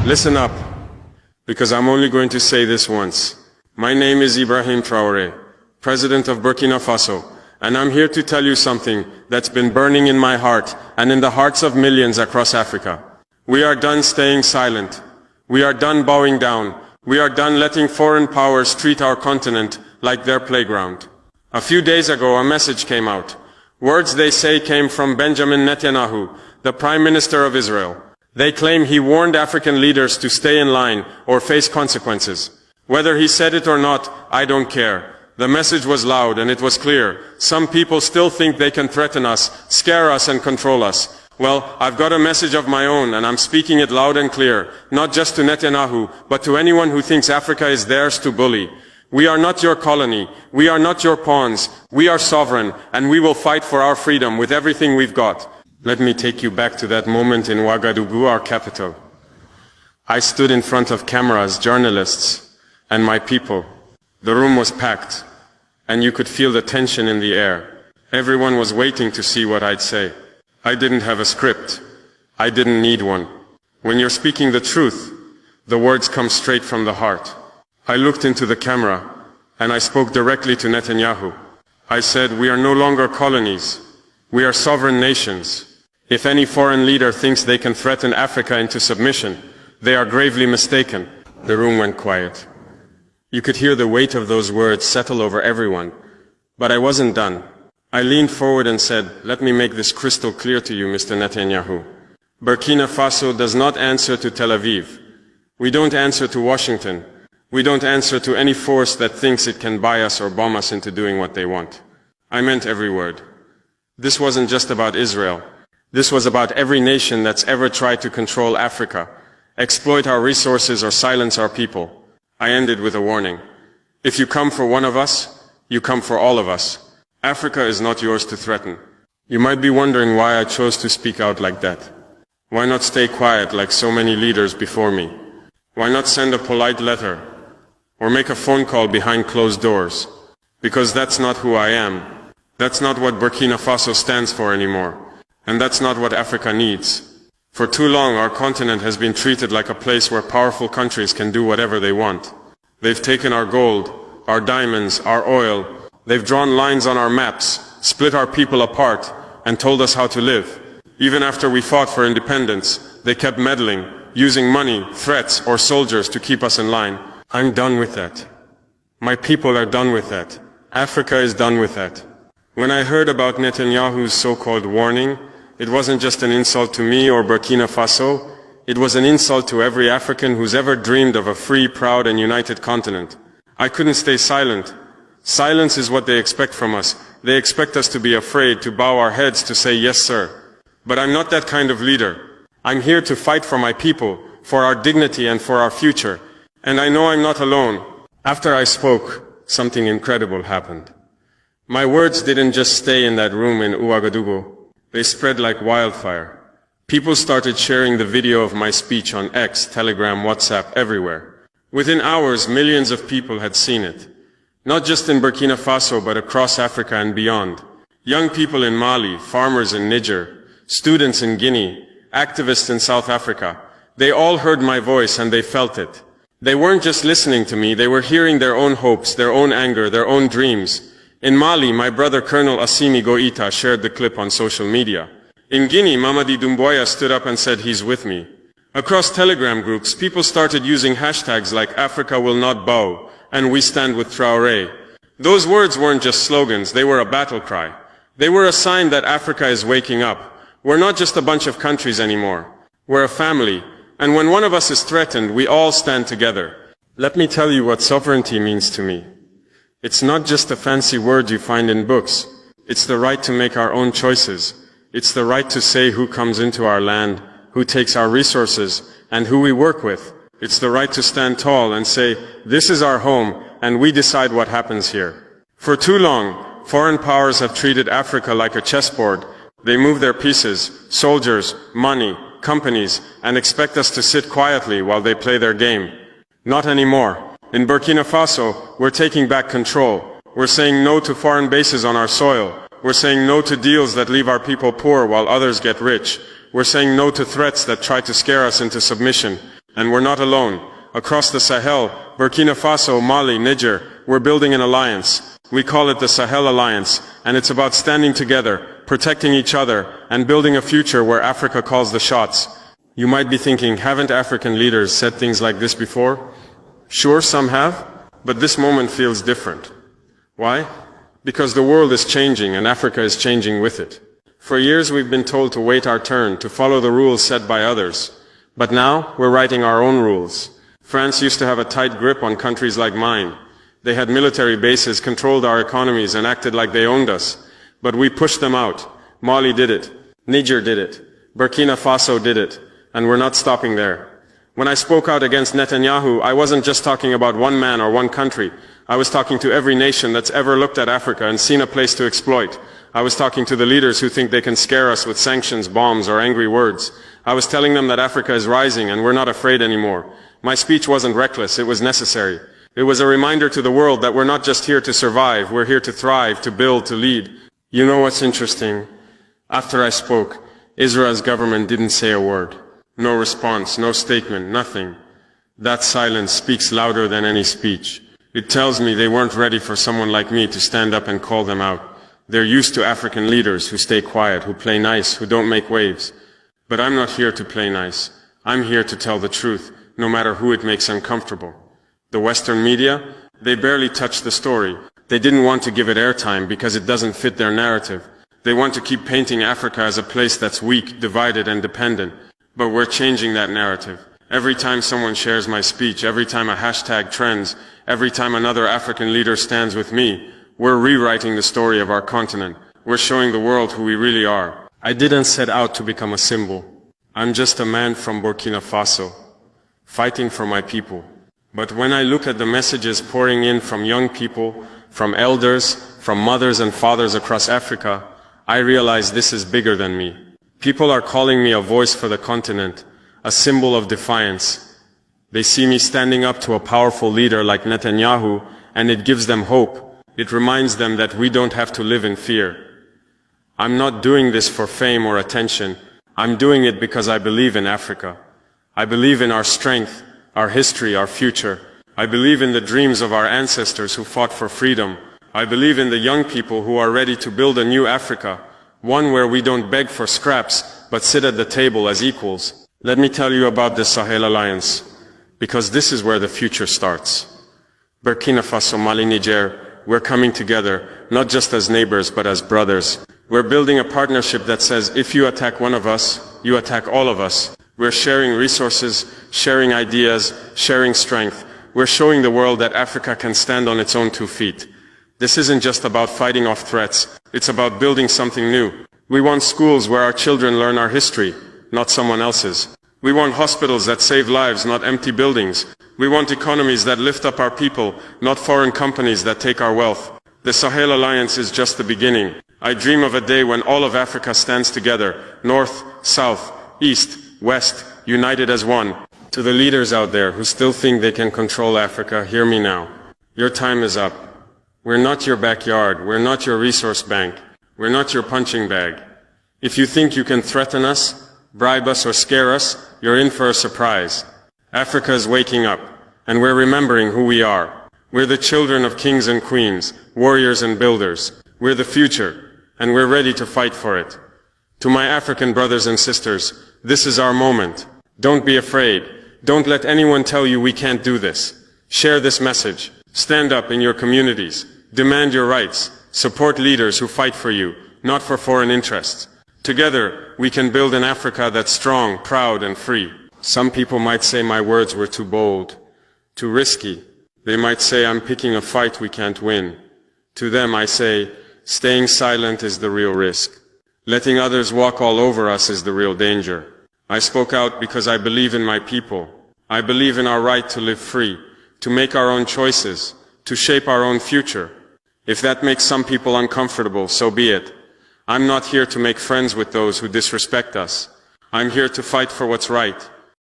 Listen up, because I'm only going to say this once. My name is Ibrahim Traoré, President of Burkina Faso, and I'm here to tell you something that's been burning in my heart and in the hearts of millions across Africa. We are done staying silent. We are done bowing down. We are done letting foreign powers treat our continent like their playground. A few days ago, a message came out. Words, they say, came from Benjamin Netanyahu, the Prime Minister of Israel. They claim he warned African leaders to stay in line or face consequences. Whether he said it or not, I don't care. The message was loud and it was clear. Some people still think they can threaten us, scare us and control us. Well, I've got a message of my own and I'm speaking it loud and clear, not just to Netanyahu, but to anyone who thinks Africa is theirs to bully. We are not your colony. We are not your pawns. We are sovereign and we will fight for our freedom with everything we've got. Let me take you back to that moment in Ouagadougou, our capital. I stood in front of cameras, journalists, and my people. The room was packed, and you could feel the tension in the air. Everyone was waiting to see what I'd say. I didn't have a script. I didn't need one. When you're speaking the truth, the words come straight from the heart. I looked into the camera, and I spoke directly to Netanyahu. I said, we are no longer colonies. We are sovereign nations. If any foreign leader thinks they can threaten Africa into submission, they are gravely mistaken. The room went quiet. You could hear the weight of those words settle over everyone. But I wasn't done. I leaned forward and said, let me make this crystal clear to you, Mr. Netanyahu. Burkina Faso does not answer to Tel Aviv. We don't answer to Washington. We don't answer to any force that thinks it can buy us or bomb us into doing what they want. I meant every word. This wasn't just about Israel. This was about every nation that's ever tried to control Africa, exploit our resources or silence our people. I ended with a warning. If you come for one of us, you come for all of us. Africa is not yours to threaten. You might be wondering why I chose to speak out like that. Why not stay quiet like so many leaders before me? Why not send a polite letter or make a phone call behind closed doors? Because that's not who I am. That's not what Burkina Faso stands for anymore. And that's not what Africa needs. For too long, our continent has been treated like a place where powerful countries can do whatever they want. They've taken our gold, our diamonds, our oil. They've drawn lines on our maps, split our people apart, and told us how to live. Even after we fought for independence, they kept meddling, using money, threats, or soldiers to keep us in line. I'm done with that. My people are done with that. Africa is done with that. When I heard about Netanyahu's so-called warning, it wasn't just an insult to me or Burkina Faso. It was an insult to every African who's ever dreamed of a free, proud, and united continent. I couldn't stay silent. Silence is what they expect from us. They expect us to be afraid, to bow our heads, to say yes, sir. But I'm not that kind of leader. I'm here to fight for my people, for our dignity and for our future. And I know I'm not alone. After I spoke, something incredible happened. My words didn't just stay in that room in Ouagadougou. They spread like wildfire. People started sharing the video of my speech on X, Telegram, WhatsApp, everywhere. Within hours, millions of people had seen it. Not just in Burkina Faso, but across Africa and beyond. Young people in Mali, farmers in Niger, students in Guinea, activists in South Africa. They all heard my voice and they felt it. They weren't just listening to me, they were hearing their own hopes, their own anger, their own dreams. In Mali, my brother Colonel Assimi Goïta shared the clip on social media. In Guinea, Mamadi Doumbouya stood up and said he's with me. Across Telegram groups, people started using hashtags like Africa will not bow and we stand with Traoré. Those words weren't just slogans, they were a battle cry. They were a sign that Africa is waking up. We're not just a bunch of countries anymore. We're a family. And when one of us is threatened, we all stand together. Let me tell you what sovereignty means to me. It's not just a fancy word you find in books. It's the right to make our own choices. It's the right to say who comes into our land, who takes our resources, and who we work with. It's the right to stand tall and say, this is our home, and we decide what happens here. For too long, foreign powers have treated Africa like a chessboard. They move their pieces, soldiers, money, companies, and expect us to sit quietly while they play their game. Not anymore. In Burkina Faso, we're taking back control. We're saying no to foreign bases on our soil. We're saying no to deals that leave our people poor while others get rich. We're saying no to threats that try to scare us into submission. And we're not alone. Across the Sahel, Burkina Faso, Mali, Niger, we're building an alliance. We call it the Sahel Alliance, and it's about standing together, protecting each other, and building a future where Africa calls the shots. You might be thinking, haven't African leaders said things like this before? Sure, some have, but this moment feels different. Why? Because the world is changing and Africa is changing with it. For years we've been told to wait our turn, to follow the rules set by others. But now we're writing our own rules. France used to have a tight grip on countries like mine. They had military bases, controlled our economies, and acted like they owned us. But we pushed them out. Mali did it. Niger did it. Burkina Faso did it. And we're not stopping there. When I spoke out against Netanyahu, I wasn't just talking about one man or one country. I was talking to every nation that's ever looked at Africa and seen a place to exploit. I was talking to the leaders who think they can scare us with sanctions, bombs, or angry words. I was telling them that Africa is rising and we're not afraid anymore. My speech wasn't reckless, it was necessary. It was a reminder to the world that we're not just here to survive, we're here to thrive, to build, to lead. You know what's interesting? After I spoke, Israel's government didn't say a word. No response, no statement, nothing. That silence speaks louder than any speech. It tells me they weren't ready for someone like me to stand up and call them out. They're used to African leaders who stay quiet, who play nice, who don't make waves. But I'm not here to play nice. I'm here to tell the truth, no matter who it makes uncomfortable. The Western media, they barely touched the story. They didn't want to give it airtime because it doesn't fit their narrative. They want to keep painting Africa as a place that's weak, divided, and dependent. But we're changing that narrative. Every time someone shares my speech, every time a hashtag trends, every time another African leader stands with me, we're rewriting the story of our continent. We're showing the world who we really are. I didn't set out to become a symbol. I'm just a man from Burkina Faso, fighting for my people. But when I look at the messages pouring in from young people, from elders, from mothers and fathers across Africa, I realize this is bigger than me. People are calling me a voice for the continent, a symbol of defiance. They see me standing up to a powerful leader like Netanyahu, and it gives them hope. It reminds them that we don't have to live in fear. I'm not doing this for fame or attention. I'm doing it because I believe in Africa. I believe in our strength, our history, our future. I believe in the dreams of our ancestors who fought for freedom. I believe in the young people who are ready to build a new Africa, one where we don't beg for scraps, but sit at the table as equals. Let me tell you about the Sahel Alliance, because this is where the future starts. Burkina Faso, Mali, Niger, we're coming together, not just as neighbors, but as brothers. We're building a partnership that says, if you attack one of us, you attack all of us. We're sharing resources, sharing ideas, sharing strength. We're showing the world that Africa can stand on its own 2 feet. This isn't just about fighting off threats. It's about building something new. We want schools where our children learn our history, not someone else's. We want hospitals that save lives, not empty buildings. We want economies that lift up our people, not foreign companies that take our wealth. The Sahel Alliance is just the beginning. I dream of a day when all of Africa stands together, north, south, east, west, united as one. To the leaders out there who still think they can control Africa, hear me now. Your time is up. We're not your backyard. We're not your resource bank. We're not your punching bag. If you think you can threaten us, bribe us, or scare us, you're in for a surprise. Africa is waking up, and we're remembering who we are. We're the children of kings and queens, warriors and builders. We're the future, and we're ready to fight for it. To my African brothers and sisters, this is our moment. Don't be afraid. Don't let anyone tell you we can't do this. Share this message. Stand up in your communities. Demand your rights. Support leaders who fight for you, not for foreign interests. Together, we can build an Africa that's strong, proud, and free. Some people might say my words were too bold, too risky. They might say I'm picking a fight we can't win. To them I say, staying silent is the real risk. Letting others walk all over us is the real danger. I spoke out because I believe in my people. I believe in our right to live free, to make our own choices, to shape our own future. If that makes some people uncomfortable, so be it. I'm not here to make friends with those who disrespect us. I'm here to fight for what's right.